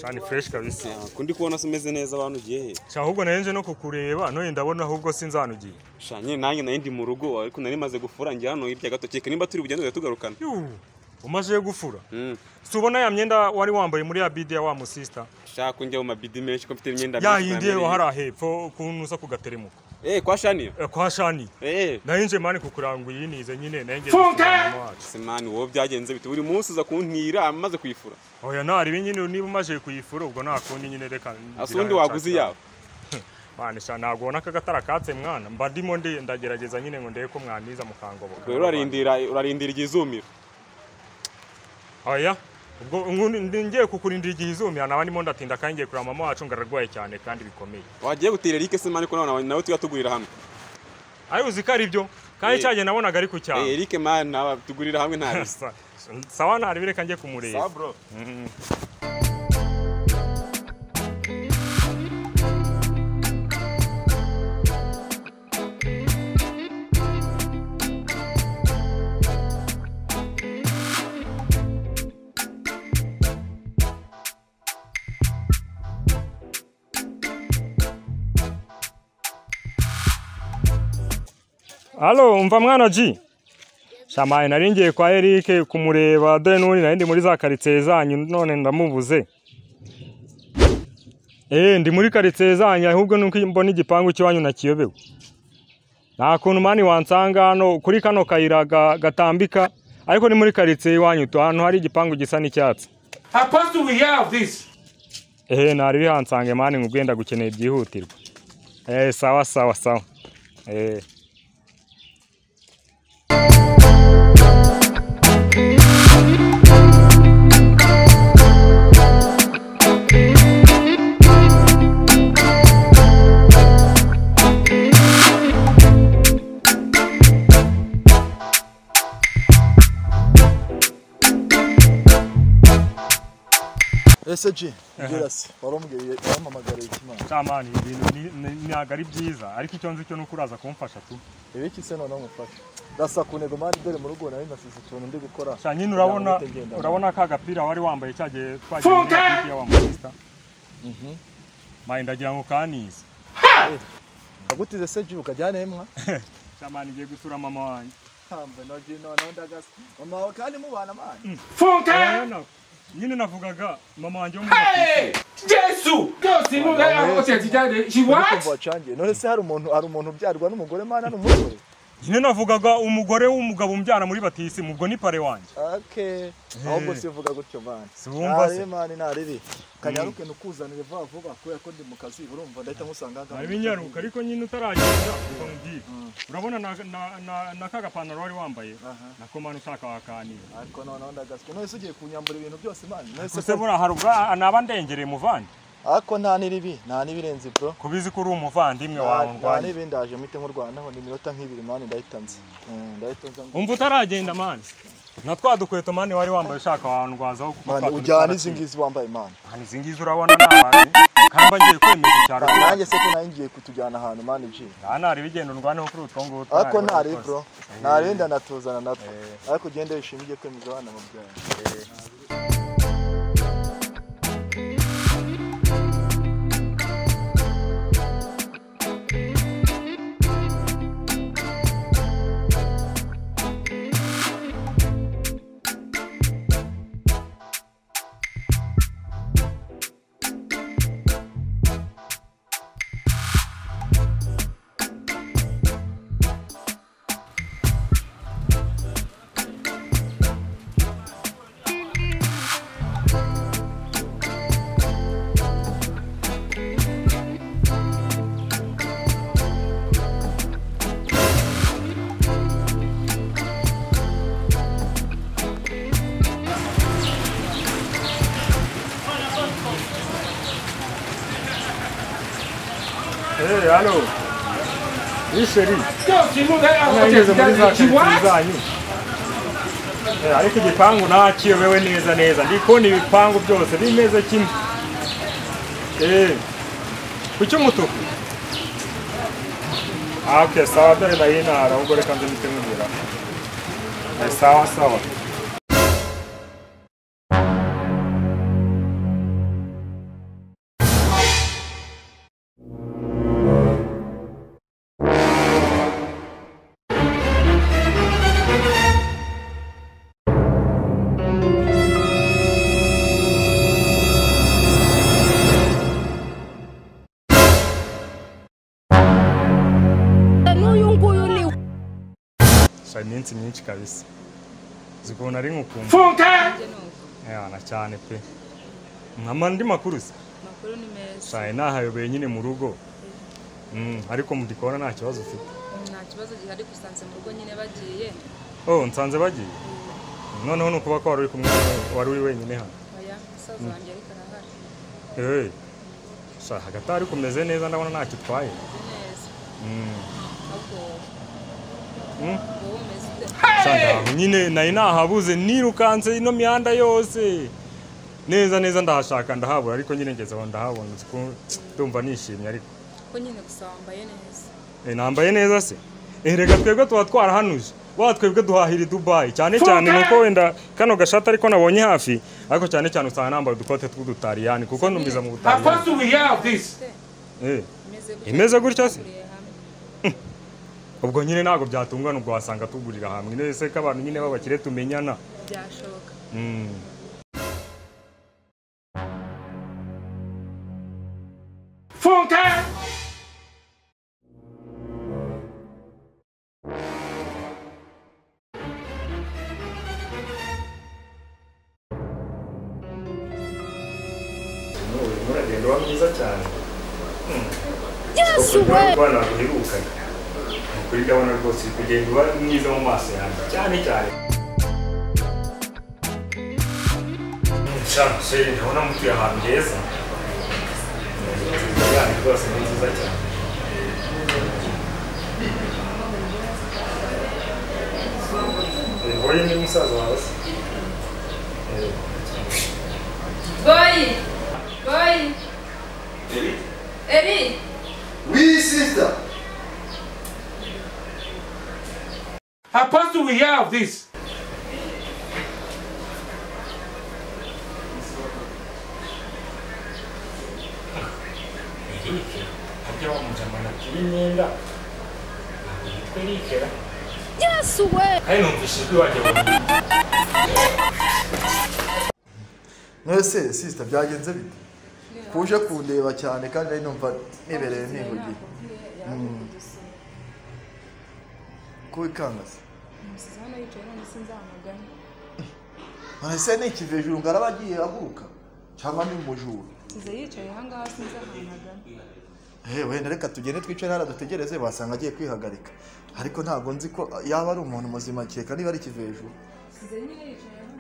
Shani fresh kabisa. Kundi kubona sumeze neza abantu giye. Sha ahubwo nayenje no kukureba none ndabona ahubwo sinzanugiye. Sha nyine nanjye nari mu rugo ariko nari maze gufura njye hano hirya gatokeke nimba turi bugende tugarukana. Umaze gufura? Subona ya myenda wari wambaye muri ya bidi ya wa musista. Sha kunjya mu mabidi menshi ko mfite imyenda ya yindi wahara hepfo kunusa kugateremuka. Kwa Shani. Kwa Shani. Nayenje mani kukuranga yinize nyine nanjye. Simani wo byagenze biti buri munsi uza kuntira amaze kuyifura. Oya nari binyine niba umaje kuyifura ubwo nakundi nyine reka. Asundi waguzi yawe. Mane sha nagona kagatara katse mwana mba ndimo ndagerageza nyine ngo ndeye ko mwaniza mukangoboka. Urarindira igizumira. Oya ubwo ngiye kukurindira igizumira nabandi mo ndatinda kangiye kuri mama wacu ngararwaye cyane kandi bikomeye. Wagiye gutira Eric Simani ko nawe tuyatugurira hamwe. Ayo uzikari ibyo kandi cyaje nabonaga ari ku cyane. Eric man nawe tugurira hamwe nta bisa. Sawa nari bireka ngiye kumureba. Sawa bro. Halo umva mwana G. Shamaye naringiye kwa Eric kumureba dore nuri narindi muri za karitsiye zanyu none ndamubuze. Ndi muri karitsiye zanyu ahubwo nuko mbona igipangu cy'iwanyu nakiyobewe. Nta kuntu mani wansanga hano kuri kano kayira gatambika ariko ni muri karitsiye iwanyu ahantu hari igipangu gisa n'icyatsi. Supposed to we hear of this? Nari bihansange mani ngubwenda gukeneye byihutirwa. Sawa. SG Gerasi waromugeye yamamagara ikimana cyamani ibintu nyagari byiza ariko icyo nzi cyo nuko uraza kumfasha tu ibiki se none ngufasha rasa kunego mari dore mu rugo nari nasize tuntu ndi gukora cyane urabona ka gapira wari wambaye cyagiye twagiye wa musista mai ndagira ngo kanize agutize SG ukajyane hemwa cyamani ngiye gusura mama wanjye hambe no ndagasa mama kandi mubana mani nyine navugaga mama wanjye Jesu byose n'udayaho cyatijade she what none se hari umuntu byarwa n'umugore mana n'umugore nyine navugaga umugore w'umugabo umbyana muri batisi mubwo ni pare wanjye ahubwo sivuga gutyo mani sibumva se mani naribi kanyaruke nukuzanire vuba kubera ko ndi mu kazi urumva ndahita musanga ngaho ari binyaruka ariko nyine utaragenda ukamubwira urabona na kagapantaro wari wambaye nako mani ushaka wakanira ariko noneho ndagaswe none se ugiye kunyambura ibintu byose mani none se bura harubwa naba ndengereye muvandi ako nta nibirenze bro kubizi ko uri umuvandimwe wawe ndwanya nta nibindi aje mite nk'urwanaho ni minota nk'ibiri mani ndahitanze umva utaragenda mani na twadukweto mani wari wambaye ushaka wandwazaho mani ujyana izi ngizi wambaye mani izi ngizi urabona n'abandi kamba ngiye kwemeza icyaro nanjye se ko ngiye kutujyana ahantu mani G ntari bigenda ndwaneho kuri utwo ngutwo ako ntari bro ntari ndanatuzana natwo ariko ugende wishimiye kwemeza abana mu bwawe Halo. Isheri. Ariko igipangu nakiyobewe neza ndikoni ibipangu byose bimeze kimwe kuki umutuku okay sawa dore ndayinara ahubwo reka nze nitemubwira sawa iminsi myinshi kabisa zikubona ari nk'ukumva Funka! yana cyane pe nkama ndi makuru se Makuru ni meza. sai nahayobeye nyine mu rugo ariko mu dikora nta kibazo ufite Nta kibazo gihari gusanze mu rugo nyine bagiye. nsanze bagiye noneho nukuba ko wari uri wenyine hano Oya, musaza wanjye ariko arahari. hagati ari kumeze neza ndabona ntacyo utwaye Neza. Ahubwo Shandaho nyine nari nahabuze nirukanse ino mihanda yose neza ndahashaka ndahabura ariko nyine ngeze aho ndahabona ndumva nishimye ariko ko nyine gusa wambaye neza. nambaye neza se reka twebwe tuba twarahanuje twebwe duhahira i Dubai cyane nuko wenda kano gashata ariko nabonye hafi ariko cyane usanga nambaye udukote tw'udutariyani kuko numbiza mu Butaliyani. Apostle, we have this. Imeze gutya se ubwo nyine ntabwo byatungana ubwo wasanga tugurira hamwe nese ko abantu nyine babakire tumenyana byashoboka. Funka! uragenda uba mwiza cyane Yesu we! Bwana guherukana kuri ndabona rwose kugenda uba mwiza mu maso yanjye cyane sheri ndabona mutuye ahantu heza yani rwose ni nziza cyane wowe ni musaza wawe se Boy! Eri! Oui, sister. Apostle, we have this. Erike harya wamujamana kiri imyenda ntabwo yitwa Erike Yesu we! kandi numvise ijwi wajya Mwese sister byagenze bite? Kuje kundeba cyane kandi ari numva nibereye nihugiye. Kubikangase. Umusizi hano yicaye none sinzamugana. Ese ni ikivejuru ngarabagiye aguruka cyangwa ni umujuru? Size yicaye hangaha sinzamugana. Wenda reka tugende twicare hara dutegereze basanga agiye kwihagarika. Ariko ntabwo nzi ko yaba ari umuntu muzima cyeka niba ari ikivejuru. Size nyine yicaye hano.